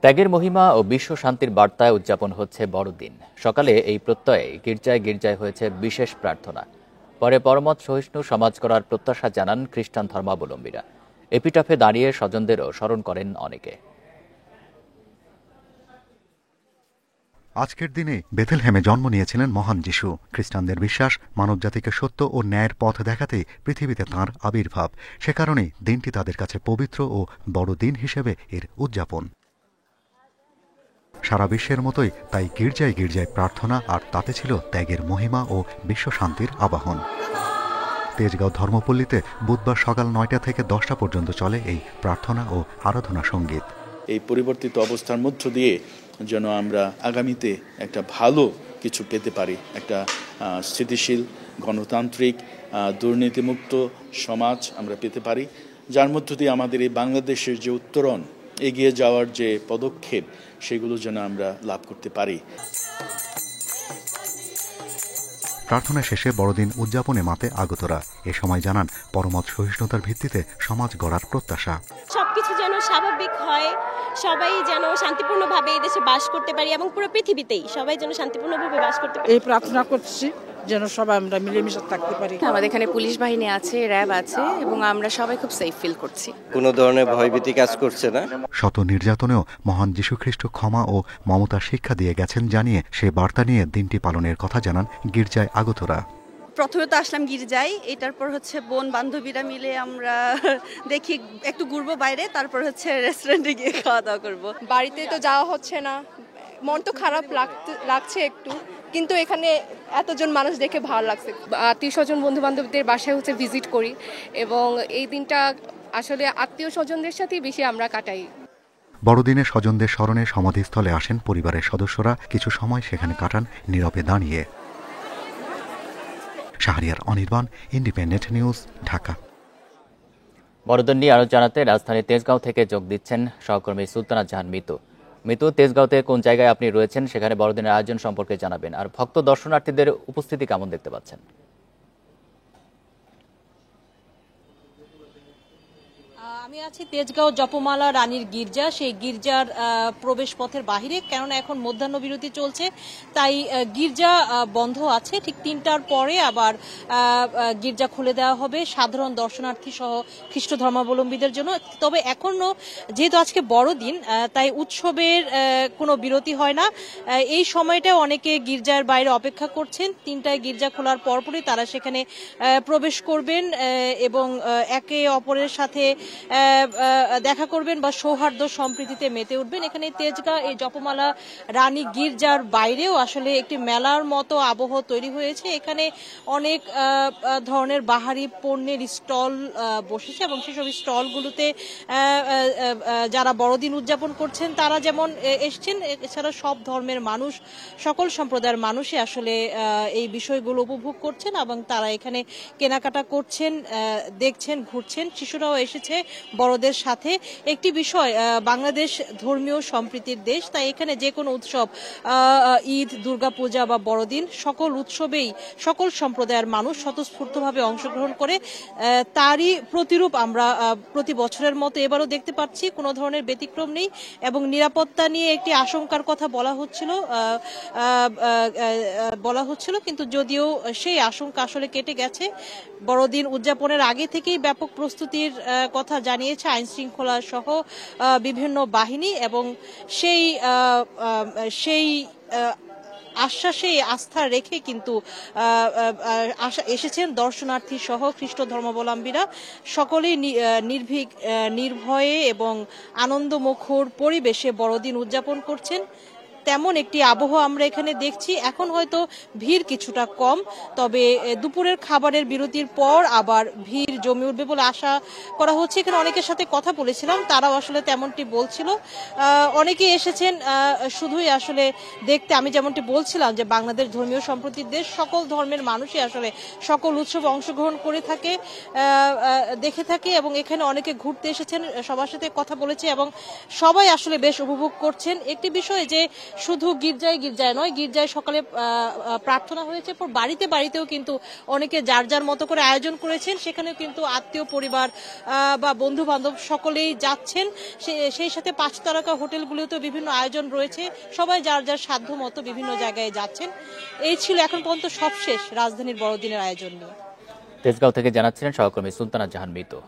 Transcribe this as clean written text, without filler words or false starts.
ত্যাগের মহিমা ও বিশ্ব শান্তির বার্তায় উদযাপন হচ্ছে বড়দিন। সকালে এই প্রত্যয়ে গির্জায় গির্জায় হয়েছে বিশেষ প্রার্থনা। পরে পরমত সহিষ্ণু সমাজ করার প্রত্যাশা জানান খ্রিস্টান ধর্মাবলম্বীরা। এপিটাফে দাঁড়িয়ে স্বজনদেরও স্মরণ করেন অনেকে। আজকের দিনে বেথেলহেমে জন্ম নিয়েছিলেন মহান যিশু। খ্রিস্টানদের বিশ্বাস, মানবজাতিকে সত্য ও ন্যায়ের পথ দেখাতে পৃথিবীতে তাঁর আবির্ভাব। সে কারণেই দিনটি তাদের কাছে পবিত্র ও বড় দিন হিসেবে এর উদযাপন। সারা বিশ্বের মতোই তাই গির্জায় গির্জায় প্রার্থনা, আর তাতে ছিল ত্যাগের মহিমা ও বিশ্ব শান্তির আবাহন। তেজগাঁও ধর্মপল্লীতে বুধবার সকাল ৯টা থেকে 10টা পর্যন্ত চলে এই প্রার্থনা ও আরাধনা সঙ্গীত। এই পরিবর্তিত অবস্থার মধ্য দিয়ে যেন আমরা আগামীতে একটা ভালো কিছু পেতে পারি, একটা স্থিতিশীল, গণতান্ত্রিক, দুর্নীতিমুক্ত সমাজ আমরা পেতে পারি, যার মধ্য দিয়ে আমাদের এই বাংলাদেশের যে উত্তরণ, এগিয়ে যাওয়ার যে পদক্ষেপ, সেগুলো যেন আমরা লাভ করতে পারি। প্রার্থনা শেষে বড়দিন উদযাপনে মাতে আগতরা। এ সময় জানান পরমত সহিষ্ণুতার ভিত্তিতে সমাজ গড়ার প্রত্যাশা। সবকিছু যেন স্বাভাবিক হয়, সবাই যেন শান্তিপূর্ণভাবে এই দেশে বাস করতে পারি এবং পুরো পৃথিবীতেই সবাই যেন শান্তিপূর্ণভাবে বাস করতে পারি। এই প্রার্থনা করছি যেন সবাই আমরা মিলেমিশে থাকতে পারি। আমাদের এখানে পুলিশ বাহিনী আছে, র্যাব আছে এবং আমরা সবাই খুব সেফ ফিল করছি। কোনো ধরনের ভয়ভীতি কাজ করছে না। শত নির্যাতনেও মহান যীশুখ্রিস্ট ক্ষমা ও মমতার শিক্ষা দিয়ে গেছেন জানিয়ে সে বার্তা নিয়ে দিনটি পালনের কথা জানান গির্জায় আগতরা। প্রথমে তো আসলাম গির্জায়, এটার পর হচ্ছে বোন বান্ধবীরা মিলে আমরা দেখি একটু ঘুরবো বাইরে, তারপর হচ্ছে রেস্টুরেন্টে গিয়ে খাওয়া দাওয়া করবো। বাড়িতে তো যাওয়া হচ্ছে না, মন তো খারাপ লাগছে একটু, কিন্তু এখানে এতজন মানুষ দেখে ভালো লাগছে। আত্মীয় স্বজন বন্ধু বান্ধবদের বাসায় হচ্ছে ভিজিট করি এবং এই দিনটা আসলে আত্মীয় স্বজনদের সাথেই বেশি আমরা কাটাই। বড়দিনে স্বজনদের স্মরণে সমাধিস্থলে আসেন পরিবারের সদস্যরা। কিছু সময় সেখানে কাটান নীরবে দাঁড়িয়ে। Shahriar Anirban, independent news, Dhaka. বড়দিন নিয়ে আরো জানাতে রাজধানী তেজগাঁও থেকে যোগ দিচ্ছেন সহকর্মী সুলতানা জাহান মিতু। মিতু, তেজগাঁওতে কোন জায়গায় আপনি রয়েছেন, সেখানে বড়দিনের আয়োজন সম্পর্কে জানাবেন, আর ভক্ত দর্শনার্থীদের উপস্থিতি কেমন দেখতে পাচ্ছেন? আমি আছি তেজগাঁও জপমালা রানীর গির্জা, সেই গির্জার প্রবেশ পথের বাহিরে, কেননা এখন মধ্যাহ্ন বিরতি চলছে, তাই গির্জা বন্ধ আছে। ঠিক 3টার পরে আবার গির্জা খুলে দেওয়া হবে সাধারণ দর্শনার্থী সহ খ্রিস্ট ধর্মাবলম্বীদের জন্য। তবে এখনো যেহেতু আজকে বড়দিন, তাই উৎসবের কোনো বিরতি হয় না। এই সময়টা অনেকে গির্জার বাইরে অপেক্ষা করছেন। 3টায় গির্জা খোলার পরপরই তারা সেখানে প্রবেশ করবেন এবং একে অপরের সাথে দেখা করবেন বা সৌহার্দ্য সম্প্রীতিতে মেতে উঠবেন। এখানে তেজগাঁও এই জপমালা রানী গির্জার বাইরেও আসলে একটি মেলার মতো আবহ তৈরি হয়েছে। এখানে অনেক ধরনের বাহারি পণ্যের স্টল বসেছে এবং সেসব স্টলগুলোতে যারা বড়দিন উদযাপন করছেন তারা যেমন এসছেন, এছাড়া সব ধর্মের মানুষ, সকল সম্প্রদায়ের মানুষই আসলে এই বিষয়গুলো উপভোগ করছেন এবং তারা এখানে কেনাকাটা করছেন, দেখছেন, ঘুরছেন। শিশুরাও এসেছে বড়দের সাথে। একটি বিষয়, বাংলাদেশ ধর্মীয় সম্প্রীতির দেশ, তাই এখানে যে কোনো উৎসব, ঈদ, দুর্গাপূজা বা বড়দিন, সকল উৎসবেই সকল সম্প্রদায়ের মানুষ স্বতঃস্ফূর্তভাবে অংশগ্রহণ করে। তারই প্রতিরূপ আমরা প্রতি বছরের মতো এবারও দেখতে পাচ্ছি। কোনো ধরনের ব্যতিক্রম নেই এবং নিরাপত্তা নিয়ে একটি আশঙ্কার কথা বলা হচ্ছিল, কিন্তু যদিও সেই আশঙ্কা আসলে কেটে গেছে। বড়দিন উদযাপনের আগে থেকেই ব্যাপক প্রস্তুতির কথা জানিয়েছে আইন শৃঙ্খলা সহ বিভিন্ন বাহিনী এবং সেই আশ্বাসে আস্থা রেখে কিন্তু এসেছেন দর্শনার্থী সহ খ্রিস্ট ধর্মাবলম্বীরা। সকলেই নির্ভীক, নির্ভয়ে এবং আনন্দমুখর পরিবেশে বড়দিন উদযাপন করছেন। তেমন একটি আবহ আমরা এখানে দেখছি। এখন হয়তো ভিড় কিছুটা কম, তবে দুপুরের খাবারের বিরতির পর আবার ভিড় জমে উঠবে বলে আশা করা হচ্ছে। এখানে অনেকের সাথে কথা বলেছিলাম, তারাও আসলে তেমনটি বলছিল। অনেকে এসেছেন শুধুই আসলে দেখতে। আমি যেমনটি বলছিলাম যে বাংলাদেশ ধর্মীয় সম্প্রীতির দেশ, সকল ধর্মের মানুষই আসলে সকল উৎসবে অংশগ্রহণ করে থাকে, দেখে থাকে এবং এখানে অনেকে ঘুরতে এসেছেন, সবার সাথে কথা বলেছে এবং সবাই আসলে বেশ উপভোগ করছেন। একটি বিষয় যে শুধু গির্জায় গির্জায় নয়, গির্জায় সকালে প্রার্থনা হয়েছে, পর বাড়িতে বাড়িতেও কিন্তু অনেকে যার যার মতো করে আয়োজন করেছেন। সেখানেও কিন্তু আত্মীয় পরিবার বা বন্ধু বান্ধব সকলেই যাচ্ছেন। সেই সাথে 5 তারকা হোটেলগুলোতেও বিভিন্ন আয়োজন রয়েছে, সবাই যার যার সাধ্য মতো বিভিন্ন জায়গায় যাচ্ছেন। এই ছিল এখন পর্যন্ত সবশেষ রাজধানীর বড়দিনের আয়োজন নিয়ে। তেজগাঁও থেকে জানাচ্ছিলেন সহকর্মী সুলতানা জাহান মিতু।